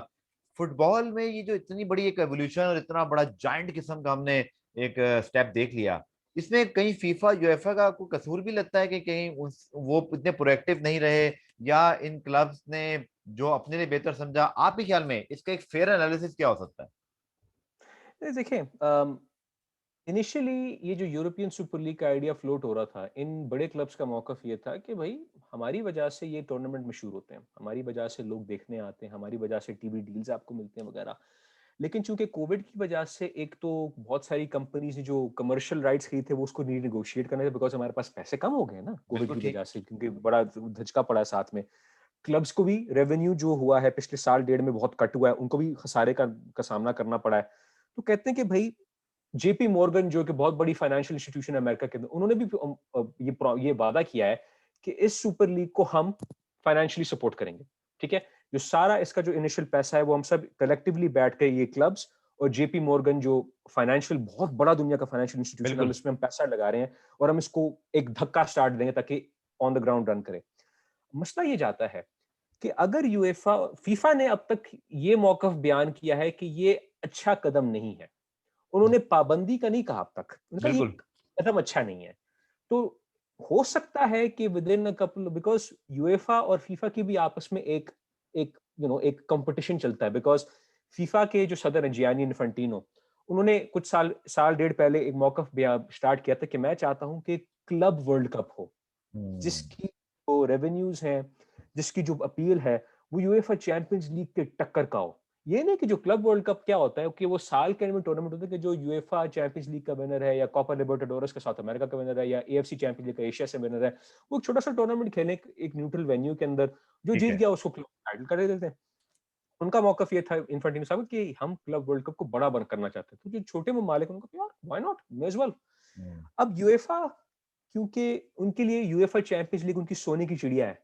फुटबॉल में ये जो इतनी बड़ी एक एवोल्यूशन और इतना बड़ा जायंट किस्म का हमने एक स्टेप देख लिया, इसमें कहीं फीफा यूएफए का कोई कसूर भी लगता है कि कहीं वो इतने प्रोएक्टिव नहीं रहे, या इन क्लब्स ने जो अपने लिए बेहतर समझा? आपके ख्याल में इसका एक फेयर एनालिसिस क्या हो सकता है? देखिए, इनिशियली ये जो यूरोपियन सुपर लीग का आइडिया फ्लोट हो रहा था, इन बड़े क्लब्स का मौकफ ये था कि भाई हमारी वजह से ये टूर्नामेंट मशहूर होते हैं, हमारी वजह से लोग देखने आते हैं, हमारी वजह से टीवी डील्स आपको मिलते हैं वगैरह। लेकिन चूंकि कोविड की वजह से एक तो बहुत सारी कंपनीज ने जो कमर्शियल राइट्स खरीदे थे वो उसको रीनेगोशिएट करने थे, बिकॉज हमारे पास पैसे कम हो गए ना कोविड बिल्कुल की ठीक। वजह से, क्योंकि बड़ा धचका पड़ा है साथ में। क्लब्स को भी रेवेन्यू जो हुआ है पिछले साल डेढ़ में बहुत कट हुआ है, उनको भी खसारे का सामना करना पड़ा है। तो कहते हैं कि भाई जेपी मॉर्गन जो कि बहुत बड़ी फाइनेंशियल इंस्टीट्यूशन है अमेरिका के अंदर, उन्होंने भी ये वादा किया है कि इस सुपर लीग को हम फाइनेंशियली सपोर्ट करेंगे। ठीक है, जो सारा इसका जो इनिशियल पैसा है वो हम सब कलेक्टिवली बैठ के, ये क्लब्स और जेपी मॉर्गन जो फाइनेंशियल बहुत बड़ा दुनिया का फाइनेंशियल इंस्टीट्यूशन, हम बिल्कुल इसमें हम पैसा लगा रहे हैं और हम इसको एक धक्का स्टार्ट देंगे ताकि ऑन द ग्राउंड रन करे। मसला ये जाता है कि अगर यूएफा फीफा ने अब तक ये मौकफ बयान किया है कि ये अच्छा कदम नहीं है, उन्होंने पाबंदी का नहीं कहा अब तक, उन्होंने कहा ये बिल्कुल कदम अच्छा नहीं है। तो हो सकता है कि with in a couple, because UEFA और फीफा की भी आपस में एक एक एक कंपटीशन चलता है, बिकॉज फीफा के जो सदर हैं जियानी इन्फेंटिनो, उन्होंने कुछ साल डेढ़ पहले एक मौकफ स्टार्ट किया था कि मैं चाहता हूं कि क्लब वर्ल्ड कप हो, हम्म, जिसकी जो रेवेन्यूज हैं, जिसकी जो अपील है, वो यूएफा चैंपियंस लीग के टक्कर का हो। ये नहीं कि जो क्लब वर्ल्ड कप क्या होता है कि वो साल के में टूर्नामेंट होता है कि जो यूएफा चैंपियंस लीग का विनर है या कोपा लिबर्टाडोरेस का साउथ अमेरिका का विनर है या एएफसी चैंपियंस लीग का एशिया से विनर है, वो एक छोटा सा टूर्नामेंट खेले एक न्यूट्रल वेन्यू के अंदर, जो ठीक जीत है। गया उसको क्लब टाइटल कर देते हैं। उनका मौकफ ये था इन्फेंटिनो साहब कि हम क्लब वर्ल्ड कप को बड़ा बन करना चाहते हैं, तो जो छोटे ममालिक उनको यार why not, may as well. Hmm, अब यूएफा, क्योंकि उनके लिए यूएफा चैंपियंस लीग उनकी सोने की चिड़िया है,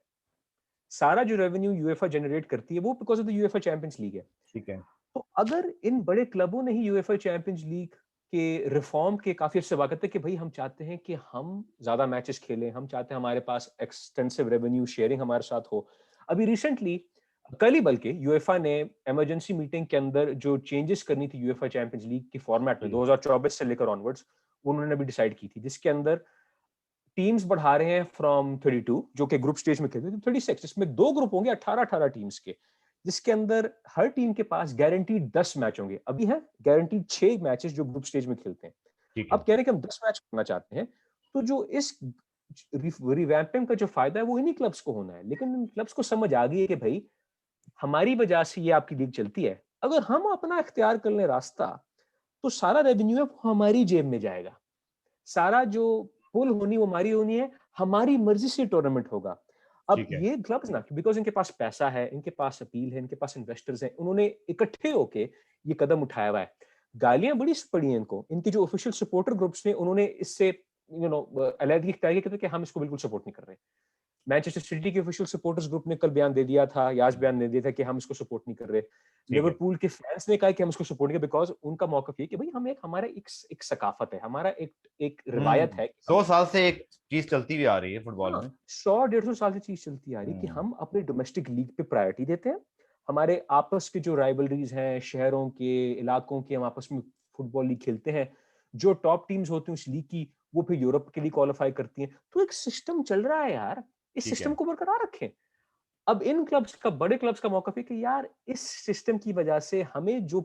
सारा जो रेवेन्यू यूएफा जनरेट करती है वो because of the UEFA Champions league है। ठीक है। तो अगर इन बड़े क्लबों ने ही यूएफा चैंपियंस लीग के रिफॉर्म के काफी अच्छे वाकत है कि भाई हम चाहते हैं कि हम ज्यादा मैचेस खेलें, हम चाहते हैं हमारे पास एक्सटेंसिव रेवेन्यू शेयरिंग हमारे साथ हो। अभी रिसेंटली, कल ही बल्कि, यूएफा ने इमरजेंसी मीटिंग के अंदर जो चेंजेस करनी थी यूएफा चैंपियंस लीग के फॉर्मेट में जी। 2024 से लेकर ऑनवर्ड्स, उन्होंने भी डिसाइड की थी, जिसके अंदर टीम्स बढ़ा रहे हैं फ्रॉम 32, जो कि ग्रुप स्टेज में खेलते थे, 36, इसमें दो ग्रुप होंगे 18-18 टीम्स के, जिसके अंदर हर टीम के पास गारंटीड 10 मैच होंगे। अभी है गारंटीड 6 मैचेस जो ग्रुप स्टेज में खेलते हैं। ठीक अब है। कह रहे हैं कि हम 10 मैच करना चाहते हैं। तो जो इस रिवैम्पिंग का जो फायदा है वो इन्हीं क्लब्स को होना है, लेकिन इन क्लब्स को समझ आ गई है कि भाई हमारी वजह से ये आपकी लीग चलती है, अगर हम अपना इख्तियार कर लें रास्ता, तो सारा रेवेन्यू है वो हमारी जेब में जाएगा, सारा जो पुल होनी वो हमारी होनी है, हमारी मर्जी से टूर्नामेंट होगा। अब ठीक है। ये क्लब्स ना, बिकॉज इनके पास पैसा है, इनके पास अपील है, इनके पास इन्वेस्टर्स हैं, उन्होंने इकट्ठे होके ये कदम उठाया हुआ है। गालियां बड़ी पड़ी हैं इनको, इनके जो ऑफिशियल सपोर्टर ग्रुप्स ने उन्होंने इससे अलहदगी इख्तियार की कि हम इसको बिल्कुल सपोर्ट नहीं कर रहे। मैनचेस्टर सिटी के ऑफिशियल सपोर्टर्स ग्रुप ने कल बयान दे दिया था, आज बयान दे दिया था कि हम इसको सपोर्ट नहीं कर रहे। ठीक है। लिवरपूल के फैंस ने कहा कि हम इसको सपोर्ट नहीं, बिकॉज उनका मौका ये कि भाई हम एक हमारा एक सकाफत है, हमारा एक एक रिवायत है कि हम 100 साल से एक चीज चलती हुई आ रही है फुटबॉल हाँ, में। 100-150 साल से चीज चलती आ रही है कि हम्म, हम अपने डोमेस्टिक लीग पे प्रायोरिटी देते हैं। हमारे आपस के जो राइवलरीज हैं, शहरों के, इलाकों के, हम आपस में फुटबॉल लीग खेलते हैं। जो टॉप टीम्स होती हैं उस लीग की, वो फिर यूरोप के लिए क्वालिफाई करती हैं। तो एक सिस्टम चल रहा है यार, इस ठीक सिस्टम है। को बरकरार रखें। अब इन क्लब्स का, बड़े क्लब्स का मौका है कि यार इस सिस्टम की वजह से हमें जो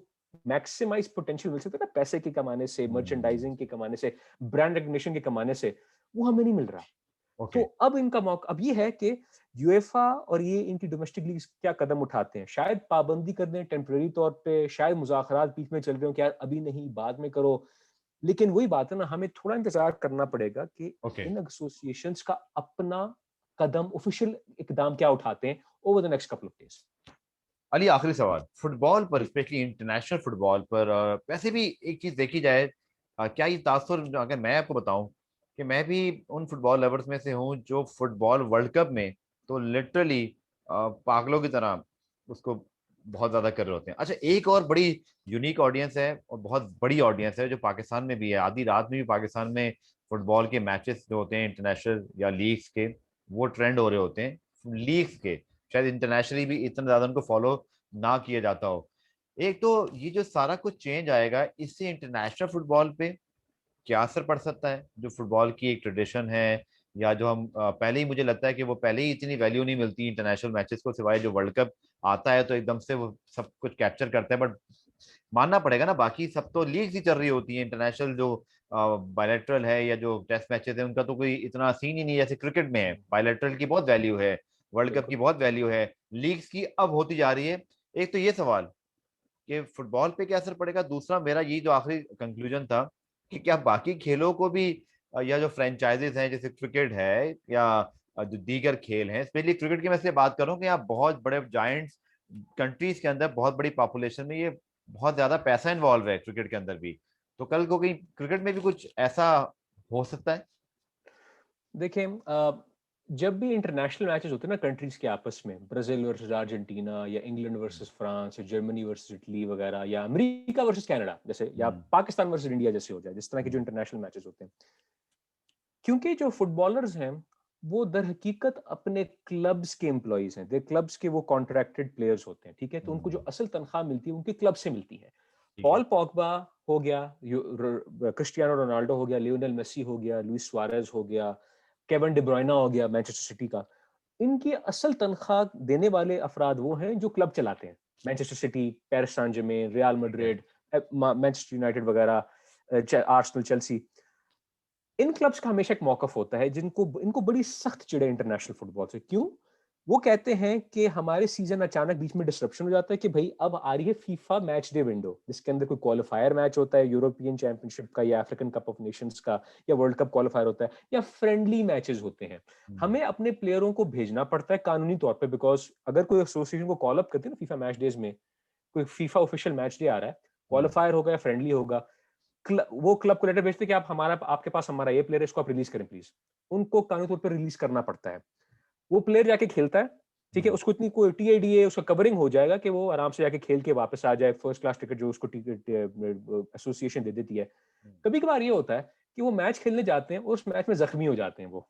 मैक्सिमाइज पोटेंशियल मिल सकता है ना, पैसे के कमाने से, हम्म, मर्चेंडाइजिंग के कमाने से, ब्रांड रिकग्निशन के कमाने से, वो हमें नहीं मिल रहा। ओके। तो अब इनका मौका अब ये है कि यूएफा और ये इनकी डोमेस्टिक लीग क्या कदम उठाते हैं, शायद पाबंदी कर दें टेम्परेरी तौर पे, शायद मुज़ाकरात बीच में चल रहे हो कि यार अभी नहीं बाद में करो, लेकिन वही बात है ना, हमें थोड़ा इंतजार करना पड़ेगा कि ओके। इन एसोसिएशंस का अपना कदम ऑफिशियल इकदाम क्या उठाते हैं over the next couple of days. Ali, आखिरी सवाल फुटबॉल पर, स्पेशली इंटरनेशनल फुटबॉल पर, वैसे भी एक चीज देखी जाए, क्या ये तासुर, अगर मैं आपको बताऊं कि मैं भी उन फुटबॉल लवर्स में से हूं जो फुटबॉल वर्ल्ड कप में तो लिटरली पागलों की तरह उसको बहुत ज्यादा कर रहे होते हैं। अच्छा, एक और बड़ी यूनिक ऑडियंस है और बहुत बड़ी ऑडियंस है जो पाकिस्तान में भी है, आधी रात में भी पाकिस्तान में फुटबॉल के मैचेस जो होते हैं इंटरनेशनल या लीग्स के, वो ट्रेंड हो रहे होते हैं लीग्स के। शायद इंटरनेशनली भी इतना ज्यादा उनको फॉलो ना किया जाता हो। एक तो ये जो सारा कुछ चेंज आएगा, इससे इंटरनेशनल फुटबॉल पे क्या असर पड़ सकता है? जो फुटबॉल की एक ट्रेडिशन है, या जो हम पहले ही, मुझे लगता है कि वो पहले ही इतनी वैल्यू नहीं मिलती इंटरनेशनल मैचेस को, सिवाय जो वर्ल्ड कप आता है तो एकदम से वो सब कुछ कैप्चर करता है। बट मानना पड़ेगा ना, बाकी सब तो लीग्स ही चल रही होती है। इंटरनेशनल जो बायलैटरल है या जो टेस्ट मैचेस है, उनका तो कोई इतना सीन ही नहीं है। जैसे क्रिकेट में है, बायलैटरल की बहुत वैल्यू है, वर्ल्ड कप की बिल्कुल। बहुत वैल्यू है, लीग्स की अब होती जा रही है। एक तो ये सवाल कि फुटबॉल पे क्या असर पड़ेगा, दूसरा मेरा ये जो आखिरी कंक्लूजन था कि क्या बाकी खेलों को भी, या जो फ्रेंचाइजेस हैं जैसे क्रिकेट है या जो दीगर खेल हैं, स्पेशली क्रिकेट की मैं इसलिए बात कर रहा हूँ कि यहाँ बहुत बड़े जाइंट्स कंट्रीज के अंदर बहुत बड़ी पॉपुलेशन में ये बहुत ज्यादा पैसा इन्वॉल्व है क्रिकेट के अंदर भी, तो कल को कहीं क्रिकेट में भी कुछ ऐसा हो सकता है? देखिए जब भी इंटरनेशनल मैचेस होते हैं ना कंट्रीज के आपस में, ब्राजील वर्सेस अर्जेंटीना या इंग्लैंड वर्सेस फ्रांस या जर्मनी वर्सेस इटली वगैरह, या अमेरिका वर्सेस कनाडा जैसे, या हम्म। पाकिस्तान वर्सेस इंडिया जैसे हो जाए, जिस तरह के जो हम्म। इंटरनेशनल मैचेस होते हैं, क्योंकि जो फुटबॉलर्स हैं वो दर हकीकत अपने क्लब्स के एम्प्लॉइज हैं, दे क्लब्स के वो कॉन्ट्रैक्टेड प्लेयर्स होते हैं, ठीक है, तो उनको जो हम्म। असल तनख्वाह मिलती है उनके क्लब से मिलती है। ठीक है। पॉल पॉगबा हो गया, क्रिस्टियानो रोनाल्डो हो गया, लियोनेल मेसी हो गया, लुइस सुआरेज हो गया, केविन डी ब्रुयना हो गया मैनचेस्टर सिटी का, इनकी असल तनख्वाह देने वाले अफराद वो हैं जो क्लब चलाते हैं। Manchester City, Paris Saint Germain, Real ठीक है। मैड्रिड, मैनचेस्टर यूनाइटेड वगैरह, आर्सेनल, चेल्सी, इन क्लब्स का हमेशा एक मौकफ होता है जिनको इनको बड़ी सख्त चिढ़ है इंटरनेशनल फुटबॉल से। क्यों? वो कहते हैं कि हमारे सीजन अचानक बीच में डिसरप्शन हो जाता है कि भाई अब आ रही है फीफा मैच डे विंडो, जिसके अंदर कोई क्वालिफायर मैच होता है यूरोपियन चैंपियनशिप का या अफ्रीकन कप ऑफ नेशंस का, या वर्ल्ड कप क्वालिफायर होता है, या फ्रेंडली मैचेस होते हैं। हम्म। हमें अपने प्लेयरों को भेजना पड़ता है कानूनी तौर पे, बिकॉज अगर कोई एसोसिएशन को कॉल अप करते हैं ना फीफा मैच डेज में, कोई फीफा ऑफिशियल मैच डे आ रहा है, हम्म। क्वालिफायर होगा या फ्रेंडली होगा, वो क्लब को लेटर भेजते हैं कि आप हमारा, आपके पास हमारा ये प्लेयर है, इसको आप रिलीज करें प्लीज। उनको कानूनी तौर पर रिलीज करना पड़ता है। वो प्लेयर जाके खेलता है, ठीक है, हम्म। उसको इतनी कोई टीआईडीए उसका कवरिंग हो जाएगा कि वो आराम से जाके खेल के वापस आ जाए, फर्स्ट क्लास टिकट जो उसको टिकट एसोसिएशन दे देती है। हम्म। कभी कभार ये होता है कि वो मैच खेलने जाते हैं और उस मैच में जख्मी हो जाते हैं वो,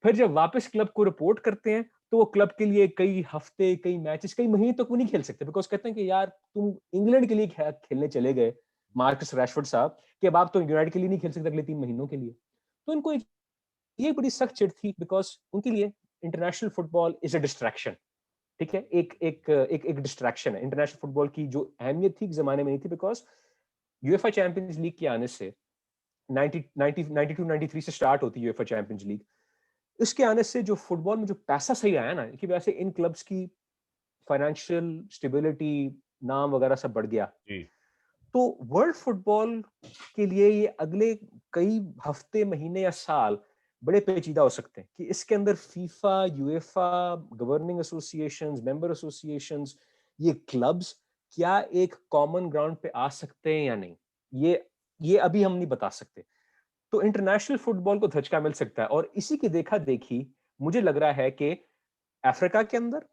फिर जब वापस क्लब को रिपोर्ट करते हैं तो वो क्लब के लिए कई हफ्ते, कई मैचेस, कई महीने तक वो नहीं खेल सकते, बिकॉज कहते हैं कि यार तुम इंग्लैंड के लिए खेलने चले गए, मार्कस रैशफोर्ड साहब, कि अब आप तो यूनाइटेड के लिए नहीं खेल सकते अगले 3 महीनों के लिए। तो इनको ये बड़ी सख्त चिढ़ थी, बिकॉज उनके लिए international football is a distraction, ठीक है, एक डिस्ट्रैक्शन है। इंटरनेशनल फुटबॉल की जो अहमियत थी जमाने में नहीं थी, बिकॉज यूएफए चैंपियंस लीग के आने से 92-93 से स्टार्ट होती है यूएफए चैंपियंस लीग, इसके आने से जो फुटबॉल में जो पैसा सही आया ना, की वजह से इन क्लब्स की फाइनेंशियल स्टेबिलिटी, नाम वगैरह सब बढ़ गया। जी। तो वर्ल्ड फुटबॉल के लिए ये अगले कई हफ्ते, महीने या साल बड़े पेचीदा हो सकते हैं कि इसके अंदर FIFA, UEFA, governing associations, member associations, ये क्लब्स क्या एक कॉमन ग्राउंड पे आ सकते हैं या नहीं, ये अभी हम नहीं बता सकते। तो इंटरनेशनल फुटबॉल को धचका मिल सकता है, और इसी की देखा देखी मुझे लग रहा है कि अफ्रीका के अंदर,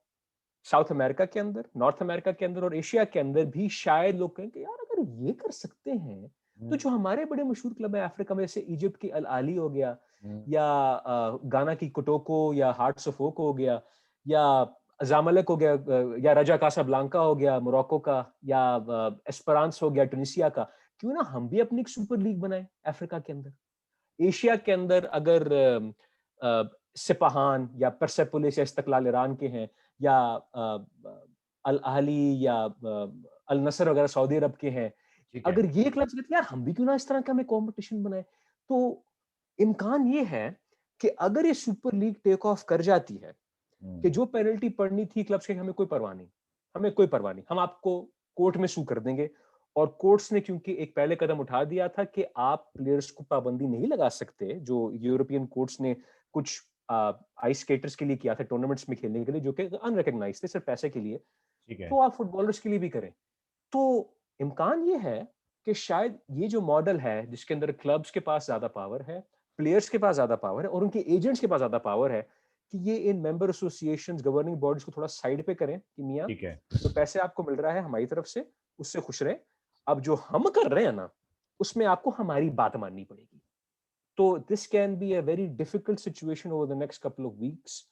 साउथ अमेरिका के अंदर, नॉर्थ अमेरिका के अंदर और एशिया के अंदर भी शायद लोग कहें कि यार अगर ये कर सकते हैं, तो हम्म। जो हमारे बड़े मशहूर क्लब है अफ्रीका में, जैसे इजिप्ट की अल आली हो गया, हम्म। या गाना की कोटोको या हार्ट्स ऑफ ओक हो गया, या जामलक हो गया, या रजा कासाब्लांका हो गया मोरक्को का, या एस्पेरांस हो गया ट्यूनीसिया का, क्यों ना हम भी अपनी एक सुपर लीग बनाए अफ्रीका के अंदर। एशिया के अंदर अगर सिपाहान या परसेपोलिस या इस्तकलाल ईरान के हैं, या अल अहली या अल नसर वगैरह सऊदी अरब के हैं, ठीक है। अगर ये क्लब्स कहते हैं यार हम भी क्यों ना इस तरह का हमें कंपटीशन बनाए, तो इम्कान ये है कि अगर ये सुपर लीग टेक ऑफ कर जाती है कि जो पेनल्टी पड़नी थी क्लब्स के, हमें कोई परवाह नहीं, हमें कोई परवाह नहीं, हम आपको कोर्ट में सू कर देंगे। और कोर्ट्स ने क्योंकि एक पहले कदम उठा दिया था कि आप प्लेयर्स को पाबंदी नहीं लगा सकते, जो यूरोपियन कोर्ट्स ने कुछ आइस स्केटर्स के लिए किया था टूर्नामेंट्स में खेलने के लिए, जो कि अनरिकॉग्नाइज्ड थे सिर्फ पैसे के लिए, ठीक है। तो आप फुटबॉलर्स के लिए भी करें। तो इम्कान ये है कि शायद ये जो मॉडल है जिसके अंदर क्लब्स के पास ज्यादा पावर है, प्लेयर्स के पास ज्यादा पावर है और उनके एजेंट्स के पास ज्यादा पावर है, कि ये इन मेंबर एसोसिएशन गवर्निंग बॉडीज को थोड़ा साइड पे करें कि मियां ठीक है। जो पैसे आपको मिल रहा है हमारी तरफ से उससे खुश रहे, अब जो हम कर रहे हैं ना उसमें आपको हमारी बात माननी पड़ेगी। तो this can be a very difficult situation over the next couple of weeks.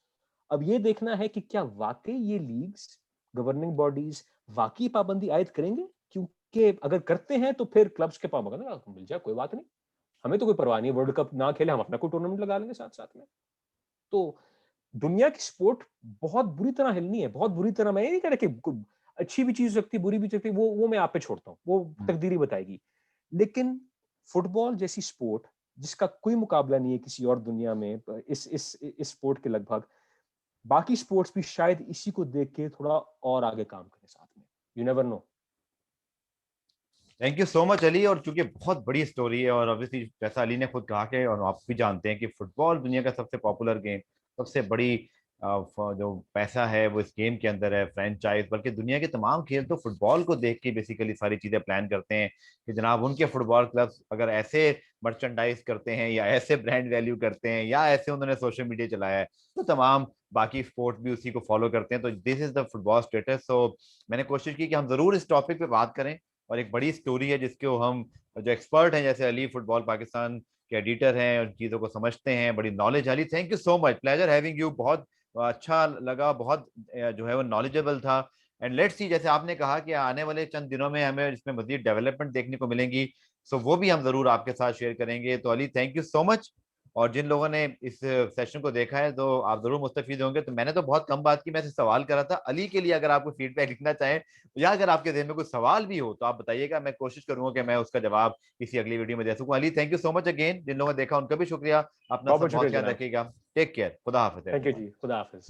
अब ये देखना है कि क्या वाकई ये लीग्स, गवर्निंग बॉडीज वाकई पाबंदी आयद करेंगे, क्योंकि अगर करते हैं तो फिर क्लब्स के पास मिल जाए कोई बात नहीं, हमें तो कोई परवाह नहीं, वर्ल्ड कप ना खेले हम अपना कोई टूर्नामेंट लगा लेंगे साथ साथ में। तो दुनिया की स्पोर्ट बहुत बुरी तरह हिलनी है, बहुत बुरी तरह। मैं ये नहीं कह रहा कि अच्छी भी चीज हो सकती है, बुरी भी सकती है, वो मैं आप पे छोड़ता हूँ, वो तकदीर बताएगी। लेकिन फुटबॉल जैसी स्पोर्ट जिसका कोई मुकाबला नहीं है किसी और दुनिया में, इस स्पोर्ट के लगभग, बाकी स्पोर्ट्स भी शायद इसी को देख के थोड़ा और आगे काम करें साथ में। You never know. Thank you so much Ali. और चूंकि बहुत बड़ी स्टोरी है और ऑब्वियसली जैसा अली ने खुद कहा के और आप भी जानते हैं कि फुटबॉल दुनिया का सबसे पॉपुलर गेम, सबसे बड़ी जो पैसा है वो इस गेम के अंदर है, फ्रेंचाइज, बल्कि दुनिया के तमाम खेल तो फुटबॉल को देख के बेसिकली सारी चीजें प्लान करते हैं कि जनाब उनके फुटबॉल क्लब्स अगर ऐसे मर्चेंडाइज करते हैं या ऐसे ब्रांड वैल्यू करते हैं या ऐसे उन्होंने सोशल मीडिया चलाया है तो तमाम बाकी स्पोर्ट्स भी उसी को फॉलो करते हैं। तो this is the football status. तो मैंने कोशिश की कि हम जरूर इस टॉपिक पे बात करें और एक बड़ी स्टोरी है जिसको हम जो एक्सपर्ट हैं जैसे अली, फुटबॉल पाकिस्तान के एडिटर हैं और चीज़ों को समझते हैं, बड़ी knowledge. Ali thank you so much, pleasure having you, बहुत अच्छा लगा, बहुत जो है वो नॉलेजेबल था। एंड लेट्स सी, जैसे आपने कहा कि आने वाले चंद दिनों में हमें इसमें मजीद डेवलपमेंट देखने को मिलेंगी, सो वो भी हम जरूर आपके साथ शेयर करेंगे। तो Ali thank you so much. और जिन लोगों ने इस सेशन को देखा है तो आप जरूर मुस्तफीद होंगे। तो मैंने तो बहुत कम बात की, मैं सिर्फ सवाल करा था। अली के लिए अगर आपको फीडबैक लिखना चाहें या अगर आपके जहन में कोई सवाल भी हो तो आप बताइएगा, मैं कोशिश करूंगा कि मैं उसका जवाब किसी अगली वीडियो में दे सकूं। Ali thank you so much again, जिन लोगों ने देखा उनका भी शुक्रिया। अपना बहुत सब बहुत बहुत शुक्रिया ख्याल जनाब। रखिएगा। टेक केयर, खुदा हाफिज थैंक यू एवरीवन। जी, खुदा हाफिज।